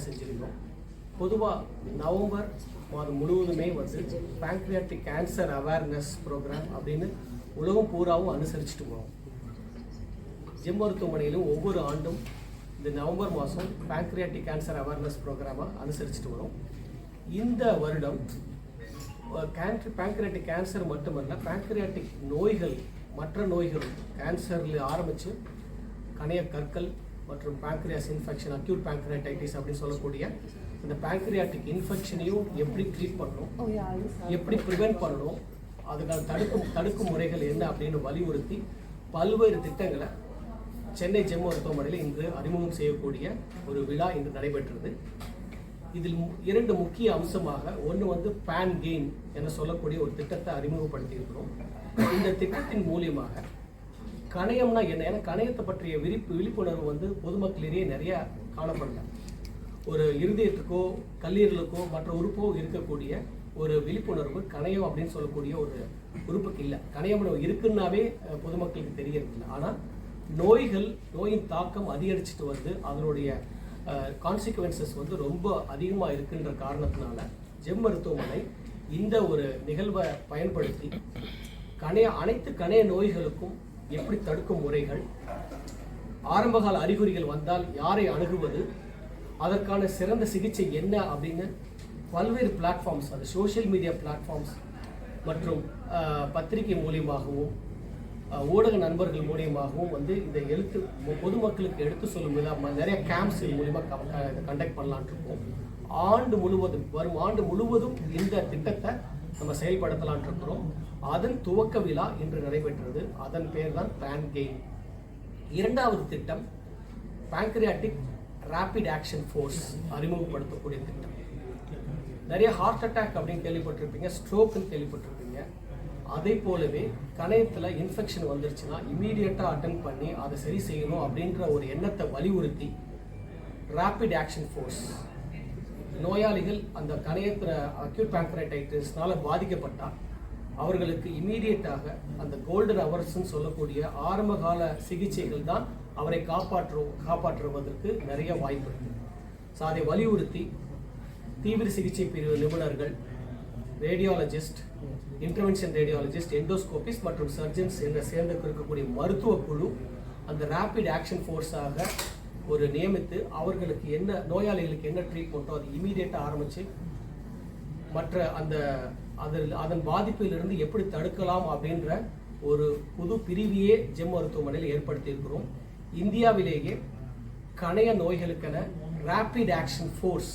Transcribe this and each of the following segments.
செஞ்சுருந்தோம். பொதுவாக நவம்பர் மாதம் முழுவதுமே வந்து பேங்க்ரியாட்டிக் கேன்சர் அவேர்னஸ் ப்ரோக்ராம் அப்படின்னு உலகம் பூராவும் அனுசரிச்சுட்டு போகிறோம். ஜெம் மருத்துவமனையிலும் ஒவ்வொரு ஆண்டும் இந்த நவம்பர் மாதம் பேங்க்ரியாட்டிக் கேன்சர் அவேர்னஸ் ப்ரோக்ராமை அனுசரிச்சுட்டு வரோம். இந்த வருடம் பேங்க்ரியாட்டிக் கேன்சர் மட்டுமல்ல, பேங்க்ரியாட்டிக் நோய்கள், மற்ற நோய்களும் கேன்சரில் ஆரம்பித்து கணைய கற்கள் மற்றும் பேங்க்ரியாஸ் இன்ஃபெக்ஷன், அக்யூட் பேங்க்ரியாடைட்டிஸ் அப்படின்னு சொல்லக்கூடிய இந்த பேங்க்ரியாட்டிக் இன்ஃபெக்ஷனையும் எப்படி ட்ரீட் பண்ணணும், எப்படி ப்ரிவென்ட் பண்ணணும், அதுக்கான தடுக்கும் முறைகள் என்ன அப்படின்னு வலியுறுத்தி பல்வேறு திட்டங்களை சென்னை ஜெம் மருத்துவமனையில் இன்று அறிமுகம் செய்யக்கூடிய ஒரு விழா இன்று நடைபெற்றது. இதில் 2 முக்கிய அம்சமாக, ஒன்று வந்து பேன் கெயின் என சொல்லக்கூடிய ஒரு திட்டத்தை அறிமுகப்படுத்தி இருக்கிறோம். இந்த திட்டத்தின் மூலியமாக கணையம்னா என்ன, ஏன்னா கணையத்தை பற்றிய விழிப்புணர்வு வந்து பொதுமக்களிடையே நிறைய காணப்படல. ஒரு இருதயத்துக்கோ கல்லீரலுக்கோ மற்ற உறுப்போ இருக்கக்கூடிய ஒரு விழிப்புணர்வு கணையம் அப்படின்னு சொல்லக்கூடிய ஒரு உறுப்புக்கு இல்லை. கணையம் இருக்குன்னாவே பொதுமக்களுக்கு தெரியறதில்லை. ஆனால் நோயின் தாக்கம் அதிகரிச்சுட்டு வந்து அதனுடைய கான்சிக்வன்சஸ் வந்து ரொம்ப அதிகமாக இருக்குன்ற காரணத்தினால ஜெம் மருத்துவமனை இந்த ஒரு நிகழ்வை பயன்படுத்தி அனைத்து கணைய நோய்களுக்கும் எப்படி தடுக்கும் முறைகள், ஆரம்பகால அறிகுறிகள் வந்தால் யாரை அணுகுவது, அதற்கான சிறந்த சிகிச்சை என்ன அப்படின்னு பல்வேறு பிளாட்ஃபார்ம்ஸ், அது சோஷியல் மீடியா பிளாட்ஃபார்ம்ஸ் மற்றும் பத்திரிகை மூலியமாகவும் ஊடக நண்பர்கள் மூலியமாகவும் வந்து இந்த பொதுமக்களுக்கு எடுத்து சொல்லும் விதமாக நிறைய கேம்ப்ஸ் மூலியமாக கண்டக்ட் பண்ணலான் இருக்கோம். வரும் ஆண்டு முழுவதும் இந்த திட்டத்தை நம்ம செயல்படுத்தலான் இருக்கிறோம். அதன் துவக்க விழா இன்று நடைபெற்றது. அதன் பேர் தான் பேன் கெயின். 2வது திட்டம் பேங்க்ரியாட்டிக் ரேபிட் ஆக்ஷன் ஃபோர்ஸ் அறிமுகப்படுத்தக்கூடிய திட்டம். நிறைய ஹார்ட் அட்டாக் அப்படின்னு கேள்விப்பட்டிருப்பீங்க, ஸ்ட்ரோக்குன்னு கேள்விப்பட்டிருப்பீங்க. அதே போலவே கணையத்தில் இன்ஃபெக்ஷன் வந்துருச்சுன்னா இமீடியட்டாக அட்டென்ட் பண்ணி அதை சரி செய்யணும் அப்படின்ற ஒரு எண்ணத்தை வலியுறுத்தி ரேபிட் ஆக்ஷன் ஃபோர்ஸ், நோயாளிகள் அந்த கணையத்தில் அக்யூட் பேங்க்ரைடைட்டிஸ்னால பாதிக்கப்பட்டால் அவர்களுக்கு இமீடியட்டாக அந்த கோல்டன் ஹவர்ஸ்ன்னு சொல்லக்கூடிய ஆரம்பகால சிகிச்சைகள் தான் அவரை காப்பாற்றுவதற்கு நிறைய வாய்ப்பு இருக்குது. ஸோ அதை வலியுறுத்தி தீவிர சிகிச்சை பிரிவு நிபுணர்கள், ரேடியாலஜிஸ்ட், இன்டர்வென்ஷன் ரேடியாலஜிஸ்ட், எண்டோஸ்கோபிஸ்ட் மற்றும் சர்ஜன்ஸ் என்ற சேர்ந்து இருக்கக்கூடிய மருத்துவ குழு அந்த ரேபிட் ஆக்ஷன் ஃபோர்ஸாக ஒரு நியமித்து அவர்களுக்கு என்ன நோயாளிகளுக்கு என்ன ட்ரீட்மெண்ட்டோ அது இமீடியட்டாக ஆரம்பித்து மற்ற அதன் பாதிப்பிலிருந்து எப்படி தடுக்கலாம் அப்படின்ற ஒரு புது பிரிவையே ஜெம் மருத்துவமனையில் ஏற்படுத்தியிருக்கிறோம். இந்தியாவிலேயே கணைய நோய்களுக்கென ரேபிட் ஆக்ஷன் ஃபோர்ஸ்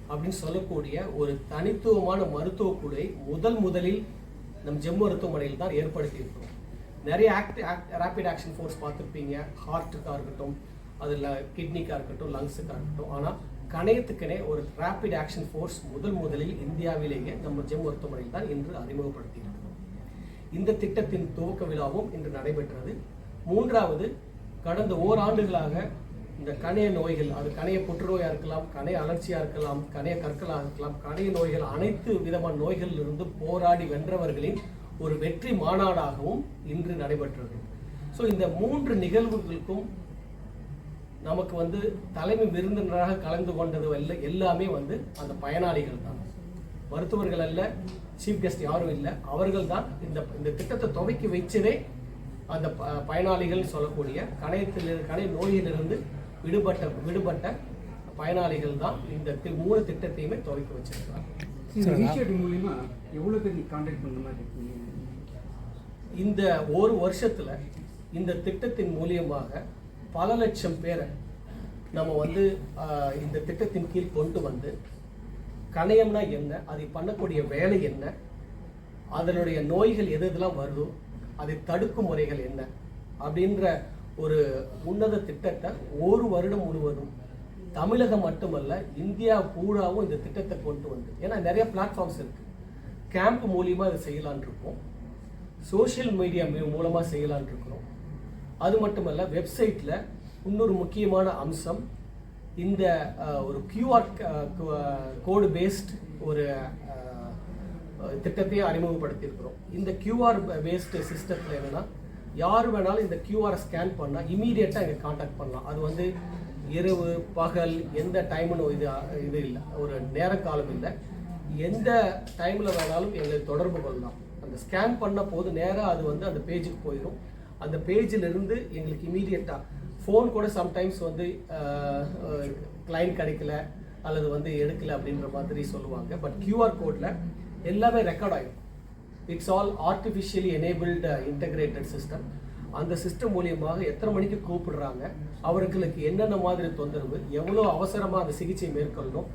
அப்படின்னு சொல்லக்கூடிய ஒரு தனித்துவமான மருத்துவ குழுவை முதலில் நம் ஜெம் மருத்துவமனையில் தான் ஏற்படுத்தியிருக்கிறோம். நிறைய ரேபிட் ஆக்ஷன் ஃபோர்ஸ் பார்த்துருப்பீங்க, ஹார்ட்டுக்காக இருக்கட்டும், அதில் கிட்னிக்காக இருக்கட்டும், லங்ஸுக்காக இருக்கட்டும். ஆனால் கணையத்துக்கனே ஒரு ரேபிட் ஆக்ஷன் ஃபோர்ஸ் முதலில் இந்தியாவிலேயே நம்ம ஜெம் மருத்துவமனையில் தான் இன்று அறிமுகப்படுத்தியிருக்கிறோம். இந்த திட்டத்தின் துவக்க விழாவும் இன்று நடைபெற்றது. 3வது, கடந்த ஓராண்டுகளாக இந்த கணைய நோய்கள், அது கணைய புற்றுநோயாக இருக்கலாம், கணைய அலர்ச்சியாக இருக்கலாம், கணைய கற்களாக இருக்கலாம், கணைய நோய்கள், அனைத்து விதமான நோய்களிலிருந்து போராடி வென்றவர்களின் ஒரு வெற்றி மாநாடாகவும் இன்று நடைபெற்றது. ஸோ இந்த 3 நிகழ்வுகளுக்கும் நமக்கு வந்து தலைமை விருந்தினராக கலந்து கொண்டது எல்லாமே வந்து அந்த பயனாளிகள் தான். மருத்துவர்கள் அல்ல, சீஃப் கெஸ்ட் யாரும் இல்லை, அவர்கள் தான் இந்த திட்டத்தை துவக்கி வச்சதே அந்த பயனாளிகள் சொல்லக்கூடிய கணைய நோயிலிருந்து விடுபட்ட பயனாளிகள் தான் இந்த 3 திட்டத்தையுமே துவக்கி வச்சிருக்காங்க. இந்த ஒரு வருஷத்துல இந்த திட்டத்தின் மூலியமாக பல லட்சம் பேரை நம்ம வந்து இந்த திட்டத்தின் கீழ் கொண்டு வந்து கணையம்னா என்ன, அதை பண்ணக்கூடிய வேலை என்ன, அதனுடைய நோய்கள் எதெல்லாம் வருதோ அதை தடுக்கும் முறைகள் என்ன அப்படின்ற ஒரு உன்னத திட்டத்தை ஒரு வருடம் முழுவதும் தமிழகம் மட்டுமல்ல இந்தியா பூராவும் இந்த திட்டத்தை கொண்டு வந்து, ஏன்னா நிறைய பிளாட்ஃபார்ம்ஸ் இருக்கு, கேம்ப் மூலியமாக அதை செய்யலான் இருக்கோம், சோஷியல் மீடியா மூலமாக செய்யலான் இருக்கிறோம். அது மட்டுமல்ல, வெப்சைட்டில் இன்னொரு முக்கியமான அம்சம், இந்த ஒரு கியூஆர் கோடு பேஸ்ட் ஒரு திட்டத்தையே அறிமுகப்படுத்தியிருக்கிறோம். இந்த கியூஆர் பேஸ்டு சிஸ்டத்தில் என்னென்னா, யார் வேணாலும் இந்த கியூஆரை ஸ்கேன் பண்ணால் இமீடியட்டாக இங்கே காண்டாக்ட் பண்ணலாம். அது வந்து இரவு பகல் எந்த டைம்னு இது இல்லை, ஒரு நேர காலம் இல்லை. எந்த டைமில் வேணாலும் எங்களை தொடர்பு கொள்ளலாம். அந்த ஸ்கேன் பண்ண போது நேராக அது வந்து அந்த பேஜுக்கு போயிடும். அந்த பேஜிலிருந்து எங்களுக்கு இமீடியட்டாக ஃபோன் கூட சம்டைம்ஸ் வந்து கிளைண்ட் கிடைக்கல அல்லது வந்து எடுக்கல அப்படின்ற மாதிரி சொல்லுவாங்க. பட் கியூஆர் கோடில் எல்லாமே ரெக்கார்ட் ஆகிடும். It's all artificially enabled integrated system. அந்த சிஸ்டம் மூலியமாக எத்தனை மணிக்கு கூப்பிடுறாங்க, அவர்களுக்கு என்னென்ன மாதிரி தொந்தரவு, எவ்வளோ அவசரமாக அந்த சிகிச்சை மேற்கொள்ளணும்,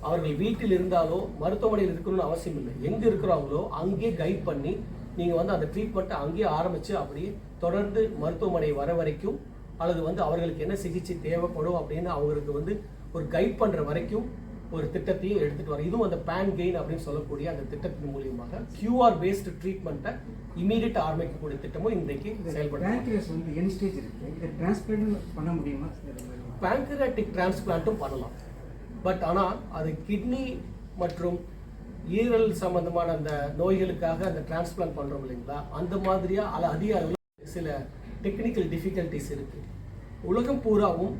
அவர்கள் வீட்டில் இருந்தாலோ மருத்துவமனையில் இருக்கணும்னு அவசியம் இல்லை, எங்கே இருக்கிறாங்களோ அங்கேயே கைட் பண்ணி நீங்கள் வந்து அந்த ட்ரீட்மெண்ட்டை அங்கேயே ஆரம்பித்து அப்படியே தொடர்ந்து மருத்துவமனை வர வரைக்கும் அல்லது வந்து அவர்களுக்கு என்ன சிகிச்சை தேவைப்படும் அப்படின்னு அவங்களுக்கு வந்து ஒரு கைட் பண்ணுற வரைக்கும் ஒரு திட்டத்தையும் எடுத்துகிட்டு வரோம். இதுவும் அந்த பேன் கெயின் அப்படின்னு சொல்லக்கூடிய அந்த திட்டத்தின் மூலியமாக கியூஆர் பேஸ்டு ட்ரீட்மெண்ட்டை இமீடியட்டாக ஆரம்பிக்கக்கூடிய திட்டமும் இன்றைக்கு செயல்படுறோம். பேங்க்ரியாட்டிக் டிரான்ஸ்பிளான்ட்டும் பண்ணலாம். பட் ஆனால் அது கிட்னி மற்றும் ஈரல் சம்பந்தமான அந்த நோய்களுக்காக அந்த டிரான்ஸ்பிளான்ட் பண்ணுறோம் இல்லைங்களா, அந்த மாதிரியாக அதிக அளவில் சில டெக்னிக்கல் டிஃபிகல்ட்டிஸ் இருக்குது. உலகம் பூராவும்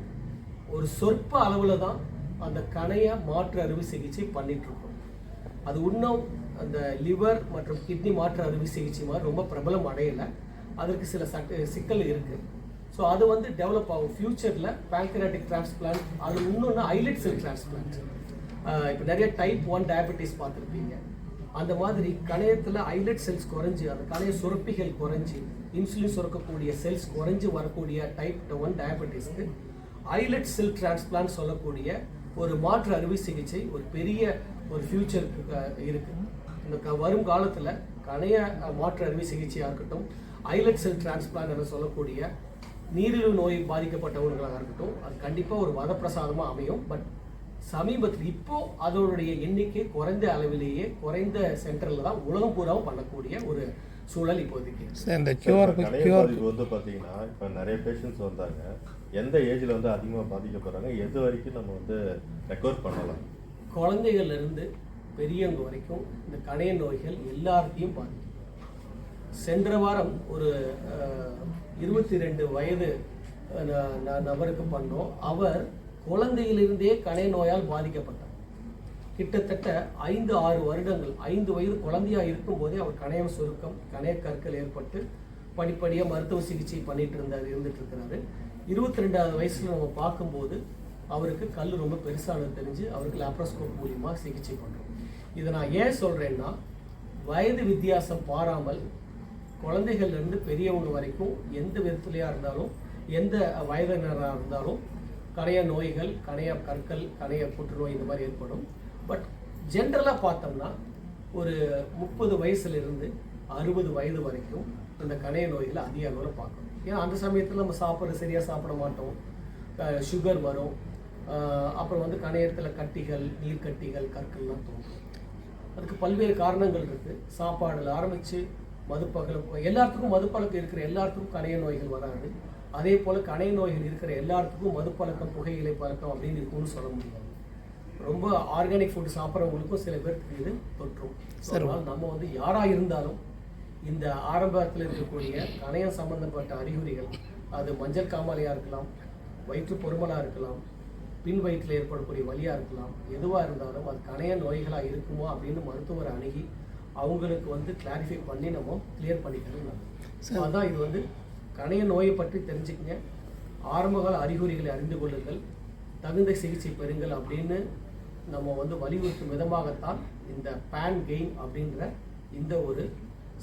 ஒரு சொற்ப அளவில் தான் அந்த கணைய மாற்று அறுவை சிகிச்சை பண்ணிகிட்ருக்கோம். அது இன்னும் அந்த லிவர் மற்றும் கிட்னி மாற்று அறுவை சிகிச்சை மாதிரி ரொம்ப பிரபலம் அடையலை. அதற்கு சில சிக்கல் இருக்குது. ஸோ அது வந்து டெவலப் ஆகும் ஃபியூச்சரில். பேங்க்ரியாட்டிக் டிரான்ஸ்பிளான்ட், அது இன்னொன்று ஐலட் செல் டிரான்ஸ்பிளான்ட். இப்போ நிறைய டைப் 1 டயபெட்டிஸ் பார்த்துருப்பீங்க. அந்த மாதிரி கணையத்தில் ஐலட் செல்ஸ் குறைஞ்சி, அந்த கணைய சுரப்பிகள் குறைஞ்சி, இன்சுலின் சுரக்கக்கூடிய செல்ஸ் குறைஞ்சி வரக்கூடிய டைப் 1 டயபெட்டிஸ்க்கு ஐலட் செல் டிரான்ஸ்பிளான்ட் சொல்லக்கூடிய ஒரு மாற்று அறுவை சிகிச்சை ஒரு பெரிய ஒரு ஃபியூச்சருக்கு இருக்குது. இந்த வரும் காலத்தில் கணைய மாற்று அறுவை சிகிச்சையாக இருக்கட்டும், ஐலட் செல் டிரான்ஸ்பிளான்ட் என்று சொல்லக்கூடிய நீரிழிவு நோய் பாதிக்கப்பட்டவர்களாக இருக்கட்டும், அது கண்டிப்பாக ஒரு வரப்பிரசாதமாக அமையும். பட் சமீபத்தில் இப்போ அதோடைய எண்ணிக்கை குறைந்த அளவிலேயே குறைந்த சென்டரில் தான் உலகம் பூராவும் பண்ணக்கூடிய ஒரு சூழல் இப்போதைக்கு. இந்த கியூஆர் வந்து பார்த்தீங்கன்னா இப்போ நிறைய பேஷண்ட்ஸ் வந்தாங்க, எந்த ஏஜில் வந்து அதிகமாக பாதிக்கப்படுறாங்க, எது வரைக்கும் நம்ம வந்து ரெக்கவர் பண்ணலாம்? குழந்தைகள்லேருந்து பெரியவங்க வரைக்கும் இந்த கணைய நோய்கள் எல்லாத்தையும் பாதிக்கும். சென்ற வாரம் ஒரு 22 வயது நபருக்கு பண்ணோம். அவர் குழந்தையிலிருந்தே கணைய நோயால் பாதிக்கப்பட்டார். கிட்டத்தட்ட 5-6 வருடங்கள், 5 வயது குழந்தையாக இருக்கும்போதே அவர் கணையம் சுருக்கம், கணைய கற்கள் ஏற்பட்டு படிப்படியாக மருத்துவ சிகிச்சை இருந்துட்டு இருக்கிறாரு. 22வது வயசில் நம்ம பார்க்கும்போது அவருக்கு கல் ரொம்ப பெருசானது தெரிஞ்சு அவருக்கு லாப்ரோஸ்கோப் மூலியமாக சிகிச்சை பண்ணுறோம். இதை நான் ஏன் சொல்கிறேன்னா, வயது வித்தியாசம் பாராமல் குழந்தைகள்லேருந்து பெரியவங்க வரைக்கும் எந்த விதத்துலையாக இருந்தாலும், எந்த வயதினராக இருந்தாலும் கணைய நோய்கள், கணைய கற்கள், கணைய புற்றுநோய் இந்த மாதிரி ஏற்படும். பட் ஜென்ரலாக பார்த்தோம்னா ஒரு 30 வயசுலேருந்து 60 வயது வரைக்கும் இந்த கணைய நோய்களை அதிக அளவில் பார்க்கணும். ஏன்னா அந்த சமயத்தில் நம்ம சரியாக சாப்பிட மாட்டோம், சுகர் வரும், அப்புறம் வந்து கணையத்தில் கட்டிகள், நீர்க்கட்டிகள், கற்கள்லாம் தோன்றும். அதுக்கு பல்வேறு காரணங்கள் இருக்குது. சாப்பாடில் ஆரம்பித்து மதுப்பழக்கம், எல்லாத்துக்கும் மதுப்பழக்கம் இருக்கிற எல்லாத்துக்கும் கணைய நோய்கள் வராது. அதே போல் கணைய நோய்கள் இருக்கிற எல்லாத்துக்கும் மதுப்பழக்கம், புகையிலை பழக்கம் அப்படின்னு இருக்கும்னு சொல்ல முடியாது. ரொம்ப ஆர்கானிக் ஃபுட் சாப்பிட்றவங்களுக்கும் சில பேருக்கு இது தொற்றும். அதனால் நம்ம வந்து யாராக இருந்தாலும் இந்த ஆரம்பத்தில் இருக்கக்கூடிய கணையம் சம்பந்தப்பட்ட அறிகுறிகள், அது மஞ்சள் காமாலையாக இருக்கலாம், வயிற்று பொறுமலாக இருக்கலாம், பின் வயிற்றில் ஏற்படக்கூடிய வலியாக இருக்கலாம், எதுவாக இருந்தாலும் அது கணைய நோய்களாக இருக்குமோ அப்படின்னு மருத்துவரை அணுகி அவங்களுக்கு வந்து கிளாரிஃபை பண்ணி நம்ம கிளியர் பண்ணிக்கணும். அதுதான் இது வந்து கணைய நோயை பற்றி தெரிஞ்சுக்கங்க, ஆரம்பகால அறிகுறிகளை அறிந்து கொள்ளுங்கள், தகுந்த சிகிச்சை பெறுங்கள் அப்படின்னு நம்ம வந்து வலியுறுத்தும் விதமாகத்தான் இந்த பேன் கெயின் அப்படின்ற இந்த ஒரு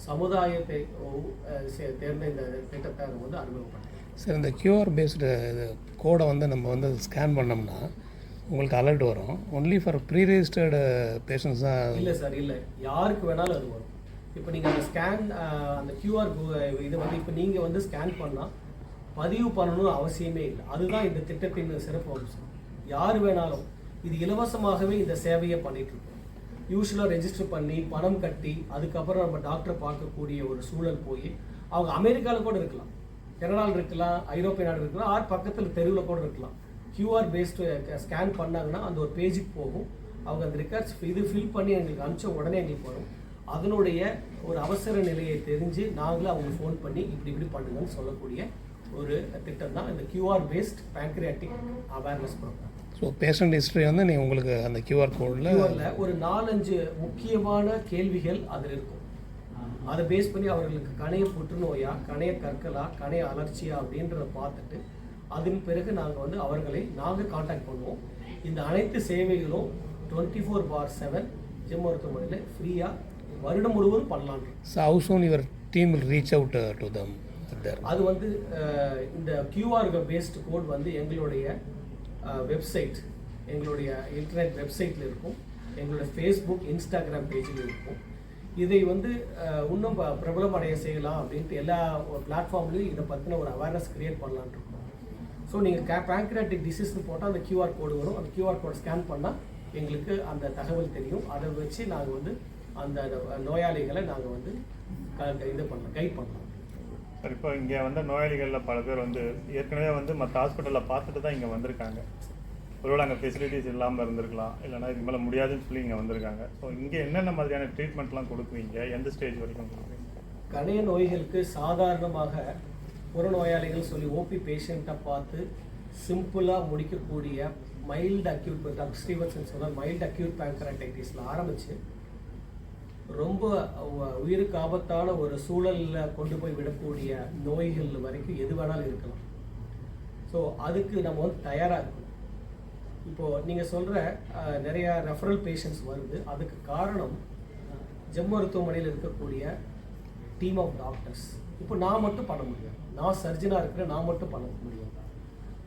சமுதாயத்தை தேர்ந்த இந்த திட்டத்தை நம்ம வந்து அறிமுகப்படுத்தோம். சார், இந்த கியூஆர் பேஸ்டு கோடை வந்து நம்ம வந்து ஸ்கேன் பண்ணோம்னா உங்களுக்கு அலர்ட் வரும். Only for pre registered patients தான்? இல்லை சார், இல்லை, யாருக்கு வேணாலும் அது வரும். இப்போ நீங்கள் அந்த ஸ்கேன், அந்த கியூஆர் இது வந்து இப்போ நீங்கள் வந்து ஸ்கேன் பண்ணால் பதிவு பண்ணணும்னு அவசியமே இல்லை. அதுதான் இந்த திட்டத்தின் சிறப்பு அம்சம். யார் வேணாலும் இது இலவசமாகவே இந்த சேவையை பண்ணிகிட்ருக்கோம். யூஸ்வலாக ரெஜிஸ்டர் பண்ணி பணம் கட்டி அதுக்கப்புறம் நம்ம டாக்டரை பார்க்கக்கூடிய ஒரு சூழல் போய் அவங்க அமெரிக்காவில் கூட இருக்கலாம், கனடாவில் இருக்கலாம், ஐரோப்பிய நாடு இருக்கலாம், ஆர் பக்கத்தில் தெருவில் கூட இருக்கலாம். கியூஆர் பேஸ்டு ஸ்கேன் பண்ணாங்கன்னா அந்த ஒரு பேஜுக்கு போகும். அவங்க அந்த ரெக்கார்ட்ஸ் இது ஃபில் பண்ணி எங்களுக்கு அனுப்பிச்ச உடனே எங்களுக்கு வரும். அதனுடைய ஒரு அவசர நிலையை தெரிஞ்சு நாங்களும் அவங்களுக்கு ஃபோன் பண்ணி இப்படி பண்ணுங்கன்னு சொல்லக்கூடிய ஒரு திட்டம் தான் இந்த QR based pancreatic awareness program. So patient history வந்து நீங்கள் உங்களுக்கு அந்த QR கோடில் ஒரு 4-5 முக்கியமான கேள்விகள் அதில் இருக்கும். அதை பேஸ் பண்ணி அவர்களுக்கு கணைய புற்றுநோயா, கணைய கற்களா, கணைய அலர்ச்சியா அப்படின்றத பார்த்துட்டு அதன் பிறகு நாங்கள் வந்து அவர்களை நாங்கள் காண்டாக்ட் பண்ணுவோம். இந்த அனைத்து சேவைகளும் 24/7 ஜெம் மருத்துவமனையில் ஃப்ரீயாக வருடம் முழுவதும் பண்ணலாம். So how soon your team will reach out to them there? அது வந்து இந்த QR பேஸ்ட் கோட் வந்து எங்களுடைய வெப்சைட், எங்களுடைய இன்டர்நெட் வெப்சைட்டில் இருக்கும், எங்களுடைய ஃபேஸ்புக், இன்ஸ்டாகிராம் பேஜில் இருக்கும். இதை வந்து இன்னும் பிரபலம் அடைய செய்யலாம் அப்படின்ட்டு எல்லா பிளாட்ஃபார்ம்லேயும் இதை பற்றின ஒரு அவேர்னஸ் க்ரியேட் பண்ணலான்ட்டு இருக்கோம். ஸோ நீங்கள் பேங்க்ரியாட்டிக் டிசீஸ்னு போட்டால் அந்த QR கோடு வரும். அந்த QR கோட் ஸ்கேன் பண்ணால் எங்களுக்கு அந்த தகவல் தெரியும். அதை வச்சு நாங்கள் வந்து அந்த நோயாளிகளை நாங்கள் வந்து இது பண்ணலாம், கைட் பண்ணலாம். சார், இப்போ இங்கே வந்து நோயாளிகளில் பல பேர் வந்து ஏற்கனவே வந்து மற்ற ஹாஸ்பிட்டலில் பார்த்துட்டு தான் இங்கே வந்திருக்காங்க. ஒருவேளை அங்கே ஃபெசிலிட்டிஸ் இல்லாமல் இருந்திருக்கலாம், இல்லைனா இதுக்கு மேலே முடியாதுன்னு சொல்லி இங்கே வந்திருக்காங்க. ஸோ இங்கே என்னென்ன மாதிரியான ட்ரீட்மெண்ட்லாம் கொடுக்குவீங்க, எந்த ஸ்டேஜ் வரைக்கும் கொடுக்குவீங்க? கணைய நோய்களுக்கு சாதாரணமாக புறநோயாளிகள் சொல்லி ஓபி பேஷண்ட்டை பார்த்து சிம்பிளாக முடிக்கக்கூடிய மைல்டு அக்யூட், டாக்டர் ஸ்ரீவத்சன் சொன்னால் மைல்டு அக்யூட் பேங்க்ரைட்டிஸில் ஆரம்பித்து ரொம்ப உயிருக்கு ஆபத்தான ஒரு சூழலில் கொண்டு போய் விடக்கூடிய நோய்கள் வரைக்கும் எது வேணாலும் இருக்கலாம். ஸோ அதுக்கு நம்ம வந்து தயாராக இருக்கணும். இப்போது நீங்கள் சொல்கிற நிறையா ரெஃபரல் பேஷண்ட்ஸ் வருது. அதுக்கு காரணம் ஜெம் மருத்துவமனையில் இருக்கக்கூடிய டீம் ஆஃப் டாக்டர்ஸ். இப்போ நான் மட்டும் பண்ண முடியாது, நான் சர்ஜனாக இருக்கிறேன், நான் மட்டும் பண்ண முடியாது.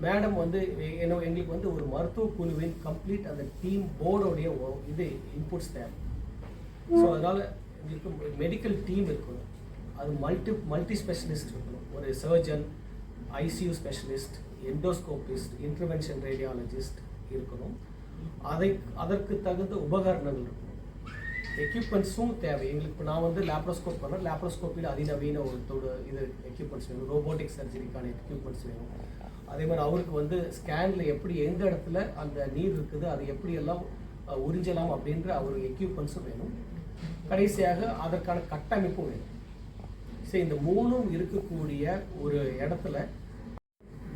மேடம் வந்து எங்களுக்கு வந்து ஒரு மருத்துவ குழுவின் கம்ப்ளீட் அந்த டீம் போர்டோடைய இது இன்புட்ஸ் தேவை. ஸோ அதனால் எங்களுக்கு மெடிக்கல் டீம் இருக்கணும். அது மல்டி ஸ்பெஷலிஸ்ட் இருக்கணும். ஒரு surgeon, ICU specialist, எண்டோஸ்கோபிஸ்ட், intervention radiologist இருக்கணும். அதற்கு தகுந்த உபகரணங்கள் இருக்கணும். எக்யூப்மெண்ட்ஸும் தேவை எங்களுக்கு. இப்போ நான் வந்து லேப்ரோஸ்கோப் பண்ணேன், லேப்ரோஸ்கோப்பில் அதிநவீன ஒரு இது எக்யூப்மெண்ட்ஸ் வேணும். ரோபோட்டிக் சர்ஜரிக்கான எக்யூப்மெண்ட்ஸ் வேணும். அதே மாதிரி அவருக்கு வந்து ஸ்கேனில் எப்படி எந்த இடத்துல அந்த நீர் இருக்குது, அது எப்படியெல்லாம் உறிஞ்சலாம் அப்படின்ற அவருக்கு எக்யூப்மெண்ட்ஸும் வேணும். கடைசியாக அதற்கான கட்டமைப்பும் வேணும். சரி, இந்த மூணும் இருக்கக்கூடிய ஒரு இடத்துல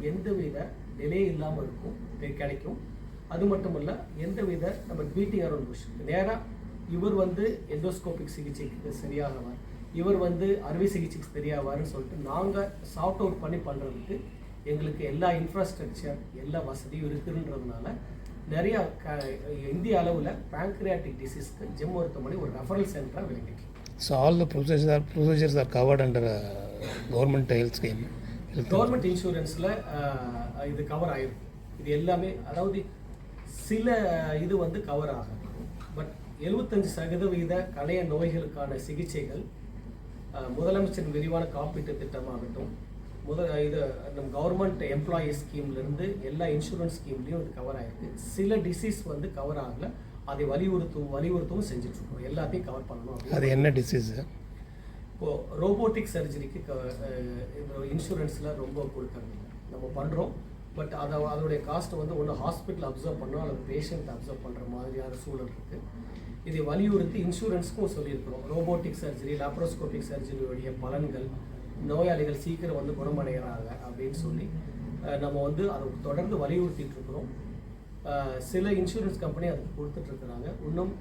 எந்தவித டிலே இல்லாமல் இருக்கும், கிடைக்கும். அது மட்டும் இல்லை, எந்தவித நம்ம பீட்டிங் அரௌண்ட் புஷ் நேராக இவர் வந்து எண்டோஸ்கோபிக் சிகிச்சைக்கு சரியாகவார், இவர் வந்து அறுவை சிகிச்சைக்கு சரியாவார்னு சொல்லிட்டு நாங்கள் சார்ட் அவுட் பண்ணி பண்ணுறதுக்கு எங்களுக்கு எல்லா இன்ஃப்ராஸ்ட்ரக்சர், எல்லா வசதியும் இருக்குன்றதுனால நிறையா இந்திய அளவில் பேங்க்ரியாட்டிக் டிசீஸ்க்கு ஜெம் மருத்துவமனை ஒரு ரெஃபரல் சென்டராக விளங்கிட்டு. So all the procedures are covered under government health scheme. Government இன்சூரன்ஸில் இது கவர் ஆகிருக்கும். இது எல்லாமே, அதாவது சில இது வந்து கவர் ஆகும். பட் 75% கணைய நோய்களுக்கான சிகிச்சைகள் முதலமைச்சரின் விரிவான காப்பீட்டு திட்டமாகட்டும், இது நம்ம கவர்மெண்ட் எம்ப்ளாயி ஸ்கீம்லேருந்து எல்லா இன்சூரன்ஸ் ஸ்கீம்லேயும் இது கவர் ஆகிருக்கு. சில டிசீஸ் வந்து கவர் ஆகலை, அதை வலியுறுத்தவும் செஞ்சுட்ருக்கோம். எல்லாத்தையும் கவர் பண்ணணும். அது என்ன டிசீஸ்? இப்போது ரோபோட்டிக் சர்ஜரிக்கு இன்சூரன்ஸில் ரொம்ப கொடுக்குறது நம்ம பண்ணுறோம். பட் அதோடைய காஸ்ட்டை வந்து ஒன்று ஹாஸ்பிட்டல் அப்சர்வ் பண்ணோம், அல்லது பேஷண்ட் அப்சர்வ் பண்ணுற மாதிரியான சூழல் இருக்குது. இதை வலியுறுத்தி இன்சூரன்ஸுக்கும் சொல்லியிருக்கிறோம். ரோபோட்டிக் சர்ஜரி, லாப்ரோஸ்கோபிக் சர்ஜரியோடைய பலன்கள், நோயாளிகள் சீக்கிரம் வந்து குணமடைகிறாங்க அப்படின்னு சொல்லி நம்ம வந்து அதை தொடர்ந்து வலியுறுத்திட்டு இருக்கிறோம். சில இன்சூரன்ஸ் கம்பெனி அதுக்கு கொடுத்துட்ருக்குறாங்க. இன்னும்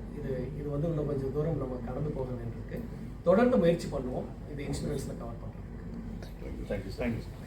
இது வந்து இன்னும் கொஞ்சம் தூரம் நம்ம கடந்து போக வேண்டியிருக்கு. தொடர்ந்து முயற்சி பண்ணுவோம் இது இன்சூரன்ஸில் கவர் பண்ணுறோம். தேங்க்யூ.